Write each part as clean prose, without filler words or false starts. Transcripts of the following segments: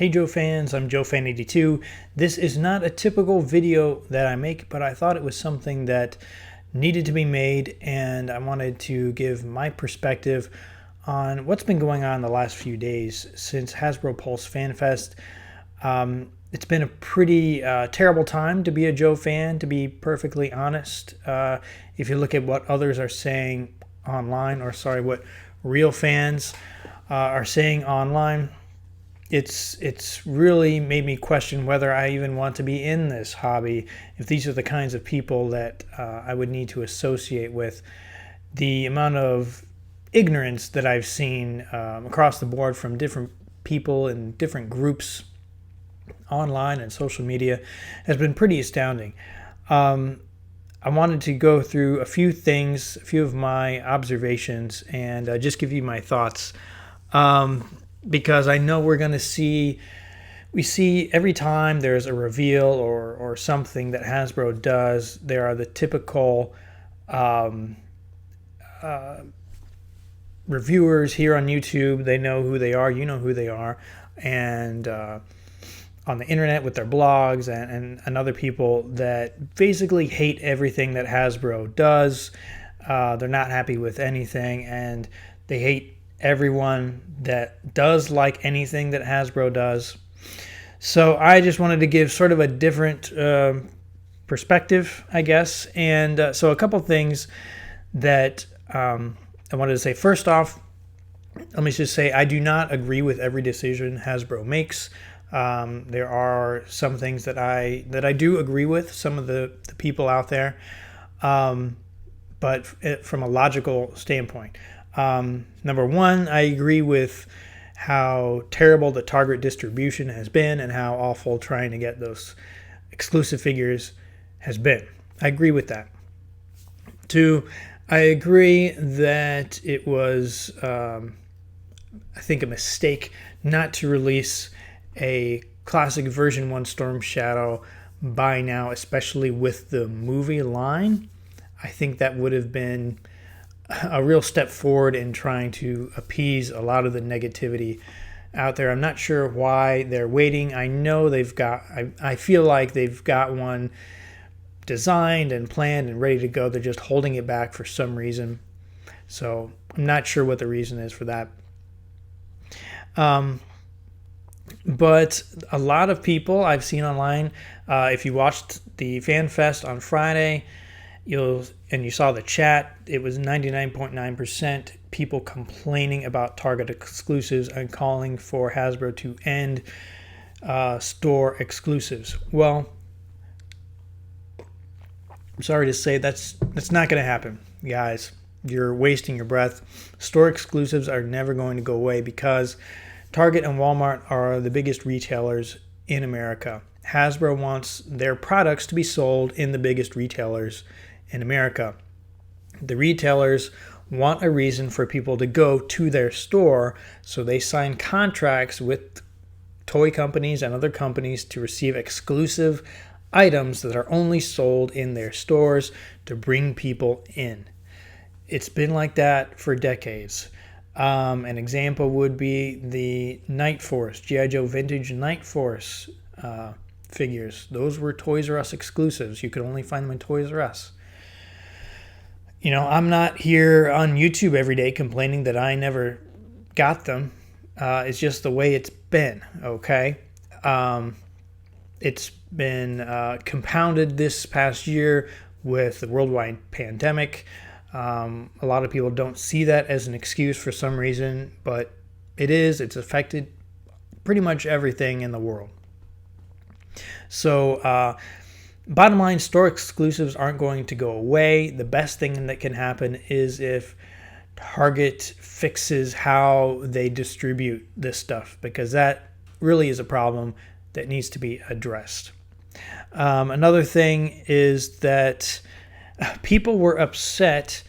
Hey Joe fans, I'm JoeFan82. This is not a typical video that I make, but I thought it was something that needed to be made, and I wanted to give my perspective on what's been going on the last few days since Hasbro Pulse Fan Fest. It's been a pretty terrible time to be a Joe fan, to be perfectly honest. If you look at what others are saying online, what real fans are saying online, it's really made me question whether I even want to be in this hobby, if these are the kinds of people that I would need to associate with. The amount of ignorance that I've seen across the board from different people in different groups online and social media has been pretty astounding. I wanted to go through a few things, a few of my observations, and just give you my thoughts. Because I know we see every time there's a reveal or something that Hasbro does, there are the typical reviewers here on YouTube. They know who they are, you know who they are, and on the internet with their blogs and other people that basically hate everything that Hasbro does. They're not happy with anything, and they hate everyone that does like anything that Hasbro does. So I just wanted to give sort of a different perspective, I guess. And so a couple things that I wanted to say. First off, let me just say I do not agree with every decision Hasbro makes. There are some things that I do agree with, some of the people out there, but from a logical standpoint. Number one, I agree with how terrible the Target distribution has been and how awful trying to get those exclusive figures has been. I agree with that. Two, I agree that it was, I think, a mistake not to release a classic version 1 Storm Shadow by now, especially with the movie line. I think that would have been a real step forward in trying to appease a lot of the negativity out there. I'm not sure why they're waiting. I know I feel like they've got one designed and planned and ready to go. They're just holding it back for some reason. So I'm not sure what the reason is for that. But a lot of people I've seen online, if you watched the Fan Fest on Friday, you saw the chat, it was 99.9% people complaining about Target exclusives and calling for Hasbro to end store exclusives. Well, I'm sorry to say that's not going to happen, guys. You're wasting your breath. Store exclusives are never going to go away because Target and Walmart are the biggest retailers in America. Hasbro wants their products to be sold in the biggest retailers in America. The retailers want a reason for people to go to their store, so they sign contracts with toy companies and other companies to receive exclusive items that are only sold in their stores to bring people in. It's been like that for decades. An example would be the Night Force, G.I. Joe Vintage Night Force figures. Those were Toys R Us exclusives. You could only find them in Toys R Us. You know, I'm not here on YouTube every day complaining that I never got them. It's just the way it's been, okay? It's been compounded this past year with the worldwide pandemic. A lot of people don't see that as an excuse for some reason, but it is. It's affected pretty much everything in the world. So, bottom line, store exclusives aren't going to go away. The best thing that can happen is if Target fixes how they distribute this stuff, because that really is a problem that needs to be addressed. Another thing is that people were upset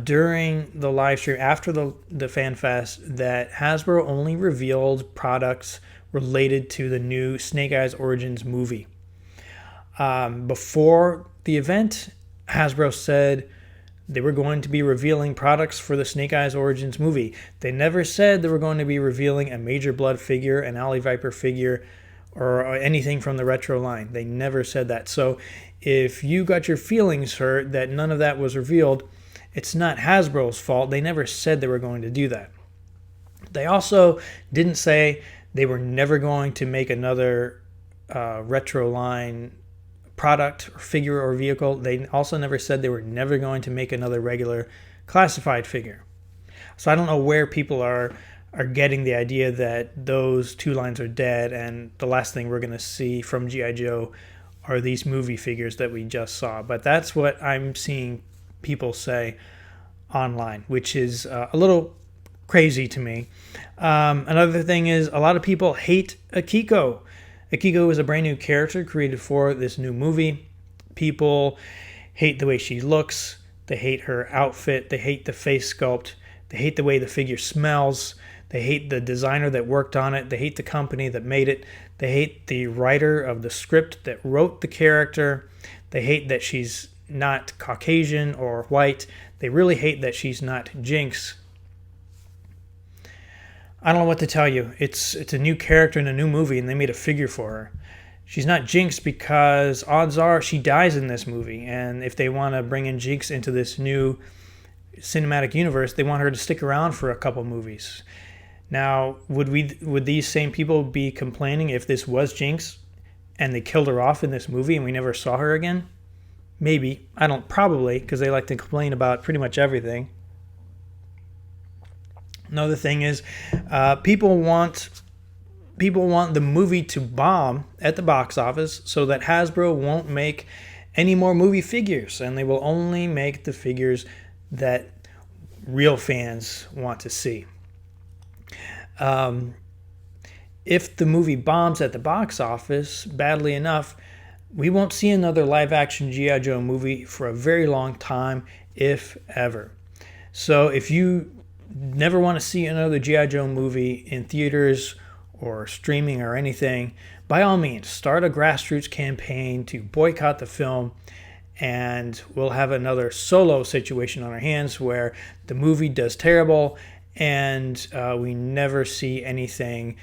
during the live stream after the Fan Fest that Hasbro only revealed products related to the new Snake Eyes Origins movie. Before the event, Hasbro said they were going to be revealing products for the Snake Eyes Origins movie. They never said they were going to be revealing a Major Blood figure, an Alley Viper figure, or anything from the retro line. They never said that. So if you got your feelings hurt that none of that was revealed, it's not Hasbro's fault. They never said they were going to do that. They also didn't say they were never going to make another retro line product or figure or vehicle. They also never said they were never going to make another regular classified figure. So I don't know where people are getting the idea that those two lines are dead and the last thing we're going to see from G.I. Joe are these movie figures that we just saw. But that's what I'm seeing people say online, which is a little crazy to me. Another thing is a lot of people hate Akiko. Akiko is a brand new character created for this new movie. People hate the way she looks. They hate her outfit. They hate the face sculpt. They hate the way the figure smells. They hate the designer that worked on it. They hate the company that made it. They hate the writer of the script that wrote the character. They hate that she's not Caucasian or white. They really hate that she's not Jinx. I don't know what to tell you. It's a new character in a new movie, and they made a figure for her. She's not Jinx because odds are she dies in this movie. And if they want to bring in Jinx into this new cinematic universe, they want her to stick around for a couple movies. Now, would these same people be complaining if this was Jinx and they killed her off in this movie and we never saw her again? Maybe. I don't. Probably, because they like to complain about pretty much everything. Another thing is, people want the movie to bomb at the box office so that Hasbro won't make any more movie figures, and they will only make the figures that real fans want to see. If the movie bombs at the box office badly enough, we won't see another live-action G.I. Joe movie for a very long time, if ever. So if you never want to see another G.I. Joe movie in theaters or streaming or anything, by all means, start a grassroots campaign to boycott the film, and we'll have another solo situation on our hands where the movie does terrible and we never see anything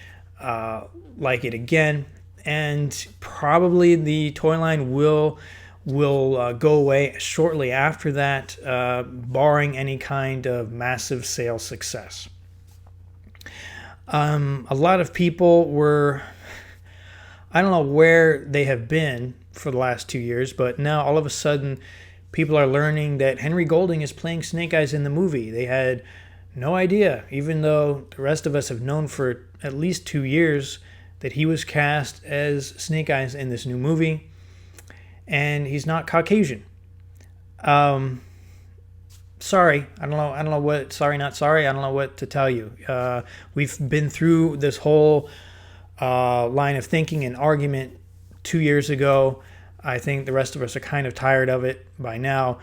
like it again. And probably the toy line will go away shortly after that, barring any kind of massive sales success. A lot of people were, I don't know where they have been for the last 2 years, but now all of a sudden people are learning that Henry Golding is playing Snake Eyes in the movie. They had no idea, even though the rest of us have known for at least 2 years that he was cast as Snake Eyes in this new movie, and he's not Caucasian. Sorry, I don't know what. Sorry, not sorry. I don't know what to tell you. We've been through this whole line of thinking and argument 2 years ago. I think the rest of us are kind of tired of it by now.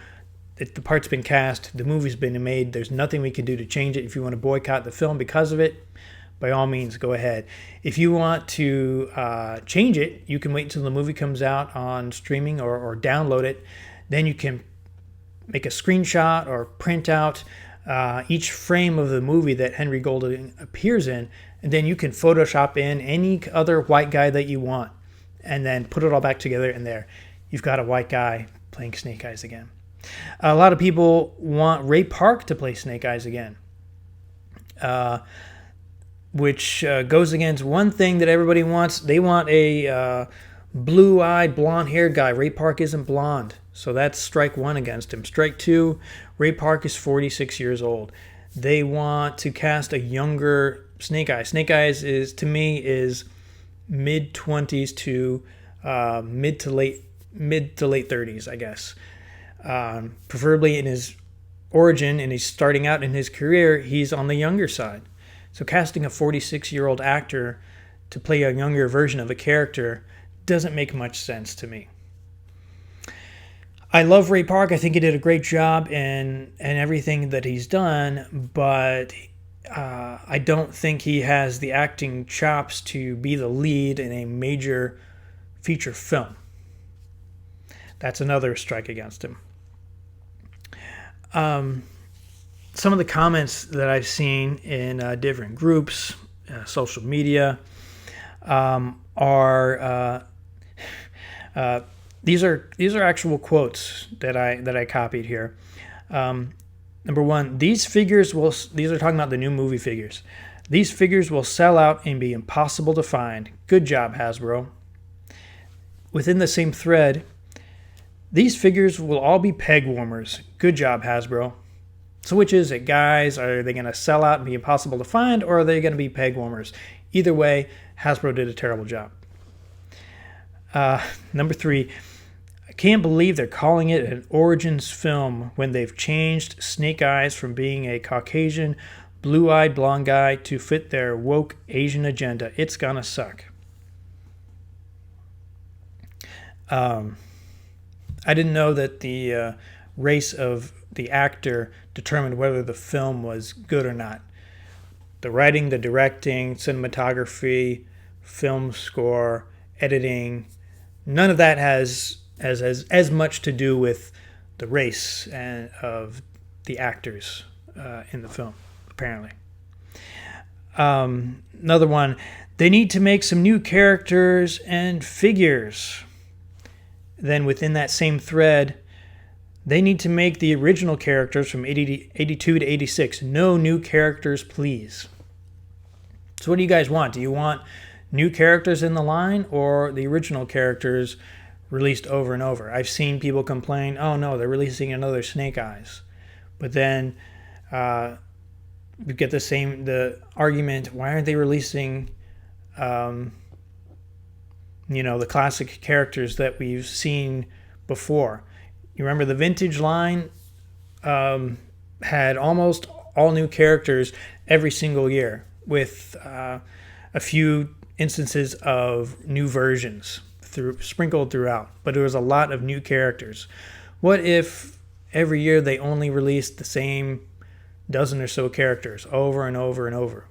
The part's been cast. The movie's been made. There's nothing we can do to change it. If you want to boycott the film because of it, by all means, go ahead. If you want to change it, you can wait until the movie comes out on streaming or download it. Then you can make a screenshot or print out each frame of the movie that Henry Golding appears in, and then you can Photoshop in any other white guy that you want, and then put it all back together, and there, you've got a white guy playing Snake Eyes again. A lot of people want Ray Park to play Snake Eyes again, which goes against one thing that everybody wants. They want a blue-eyed, blonde-haired guy. Ray Park isn't blonde, so that's strike one against him. Strike two, Ray Park is 46 years old. They want to cast a younger Snake Eyes. Snake Eyes is, to me, is mid-20s to mid to late 30s, I guess. Preferably in his origin, and he's starting out in his career, he's on the younger side. So casting a 46-year-old actor to play a younger version of a character doesn't make much sense to me. I love Ray Park. I think he did a great job in everything that he's done, but I don't think he has the acting chops to be the lead in a major feature film. That's another strike against him. Some of the comments that I've seen in different groups, social media, are these are actual quotes that I copied here. Number one, these are talking about the new movie figures. These figures will sell out and be impossible to find. Good job, Hasbro. Within the same thread, these figures will all be peg warmers. Good job, Hasbro. So which is it, guys? Are they going to sell out and be impossible to find, or are they going to be peg warmers? Either way, Hasbro did a terrible job. Number three, I can't believe they're calling it an Origins film when they've changed Snake Eyes from being a Caucasian, blue-eyed blonde guy to fit their woke Asian agenda. It's gonna suck. I didn't know that the race of the actor determined whether the film was good or not. The writing, the directing, cinematography, film score, editing, none of that has as much to do with the race and of the actors in the film, apparently. Another one, they need to make some new characters and figures. Then within that same thread, they need to make the original characters from 82 to 86. No new characters, please. So what do you guys want? Do you want new characters in the line or the original characters released over and over? I've seen people complain, oh no, they're releasing another Snake Eyes. But then we get the argument, why aren't they releasing the classic characters that we've seen before? You remember the vintage line had almost all new characters every single year, with a few instances of new versions sprinkled throughout, but it was a lot of new characters. What if every year they only released the same dozen or so characters over and over and over?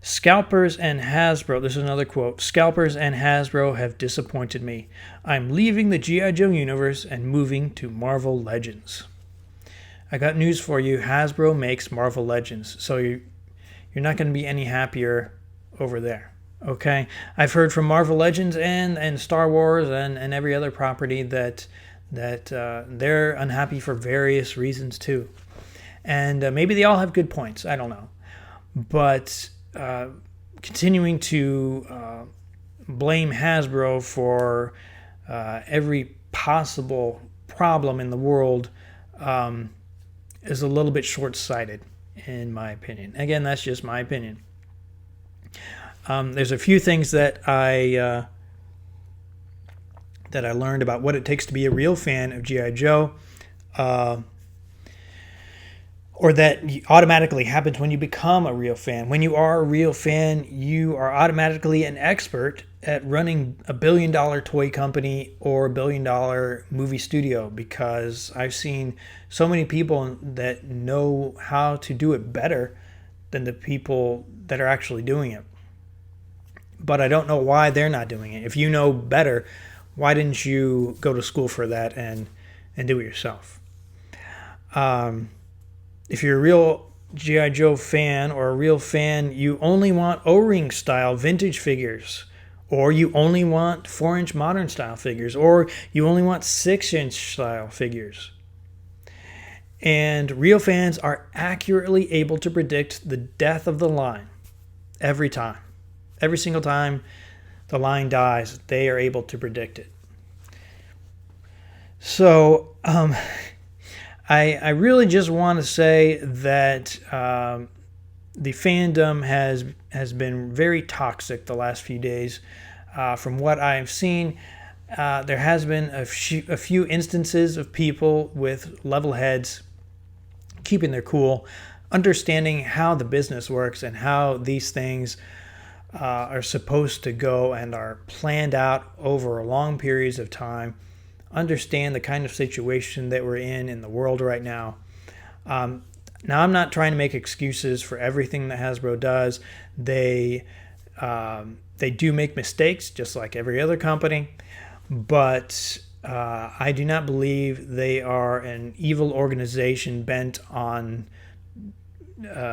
Scalpers and Hasbro, this is another quote, Scalpers and Hasbro have disappointed me. I'm leaving the G.I. Joe universe and moving to Marvel Legends. I got news for you, Hasbro makes Marvel Legends, so you're not going to be any happier over there, okay? I've heard from Marvel Legends and Star Wars and every other property that they're unhappy for various reasons too. And maybe they all have good points, I don't know. But continuing to blame Hasbro for every possible problem in the world is a little bit short-sighted, in my opinion. Again, that's just my opinion. There's a few things that I learned about what it takes to be a real fan of G.I. Joe, or that automatically happens when you become a real fan. When you are a real fan, you are automatically an expert at running a $1 billion toy company or $1 billion movie studio, because I've seen so many people that know how to do it better than the people that are actually doing it. But I don't know why they're not doing it. If you know better, why didn't you go to school for that and do it yourself? If you're a real G.I. Joe fan or a real fan, you only want O-ring style vintage figures, or you only want 4-inch modern style figures, or you only want 6-inch style figures. And real fans are accurately able to predict the death of the line every time. Every single time the line dies, they are able to predict it. So, I really just want to say that the fandom has been very toxic the last few days. From what I've seen, there has been a few instances of people with level heads keeping their cool, understanding how the business works and how these things are supposed to go and are planned out over long periods of time. Understand the kind of situation that we're in the world right now. Now, I'm not trying to make excuses for everything that Hasbro does. They do make mistakes, just like every other company. but I do not believe they are an evil organization bent on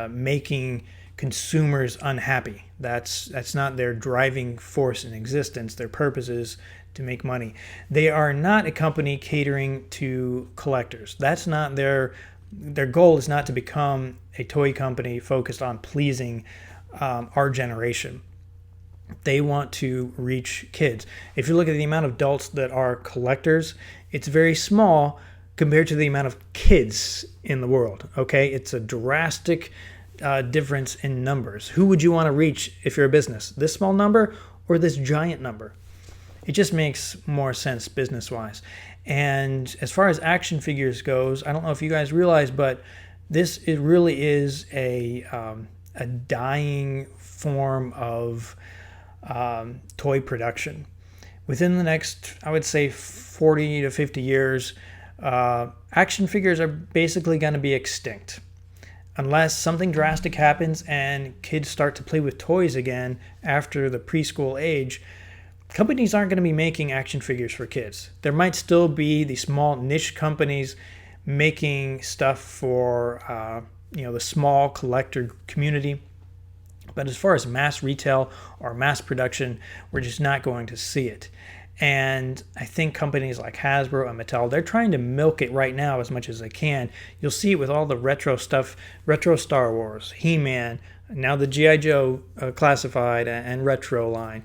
making consumers unhappy. That's not their driving force in existence. Their purpose is to make money. They are not a company catering to collectors. That's not their goal. Is not to become a toy company focused on pleasing our generation. They want to reach kids. If you look at the amount of adults that are collectors, it's very small compared to the amount of kids in the world. Okay, it's a drastic difference in numbers. Who would you want to reach if you're a business? This small number or this giant number? It just makes more sense business-wise. And as far as action figures goes, I don't know if you guys realize, but it really is a dying form of toy production. Within the next, I would say, 40 to 50 years, action figures are basically going to be extinct. Unless something drastic happens and kids start to play with toys again after the preschool age, companies aren't going to be making action figures for kids. There might still be these small niche companies making stuff for the small collector community. But as far as mass retail or mass production, we're just not going to see it. And I think companies like Hasbro and Mattel, they're trying to milk it right now as much as they can. You'll see it with all the retro stuff, retro Star Wars, He-Man, now the G.I. Joe classified and retro line.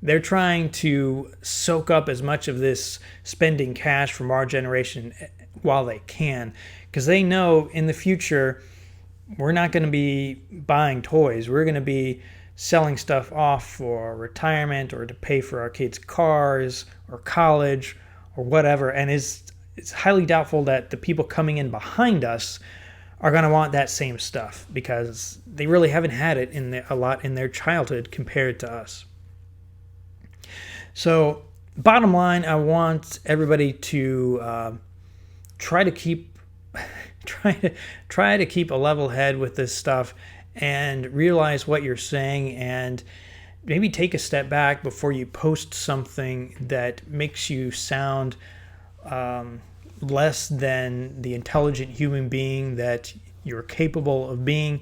They're trying to soak up as much of this spending cash from our generation while they can, because they know in the future we're not going to be buying toys. We're going to be selling stuff off for retirement or to pay for our kids' cars or college or whatever. And it's highly doubtful that the people coming in behind us are going to want that same stuff, because they really haven't had it a lot in their childhood compared to us. So bottom line, I want everybody to try to keep a level head with this stuff and realize what you're saying, and maybe take a step back before you post something that makes you sound less than the intelligent human being that you're capable of being,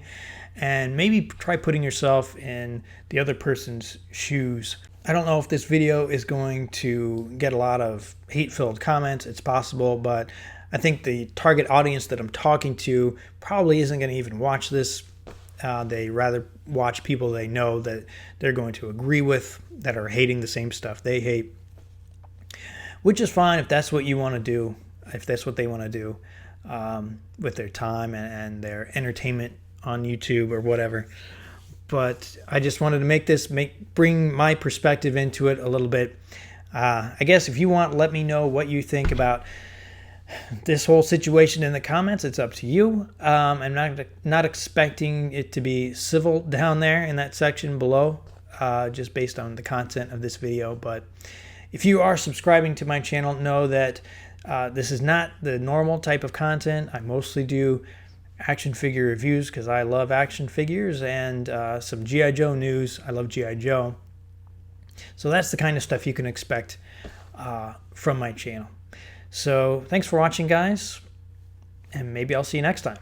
and maybe try putting yourself in the other person's shoes. I don't know if this video is going to get a lot of hate-filled comments. It's possible, but I think the target audience that I'm talking to probably isn't going to even watch this. They rather watch people they know that they're going to agree with, that are hating the same stuff they hate, which is fine if that's what you want to do, if that's what they want to do with their time and their entertainment on YouTube or whatever. But I just wanted to bring my perspective into it a little bit. I guess if you want, let me know what you think about this whole situation in the comments. It's up to you. I'm not expecting it to be civil down there in that section below, just based on the content of this video. But if you are subscribing to my channel, know that this is not the normal type of content. I mostly do action figure reviews because I love action figures, and some G.I. Joe news. I love G.I. Joe. So that's the kind of stuff you can expect from my channel. So thanks for watching, guys, and maybe I'll see you next time.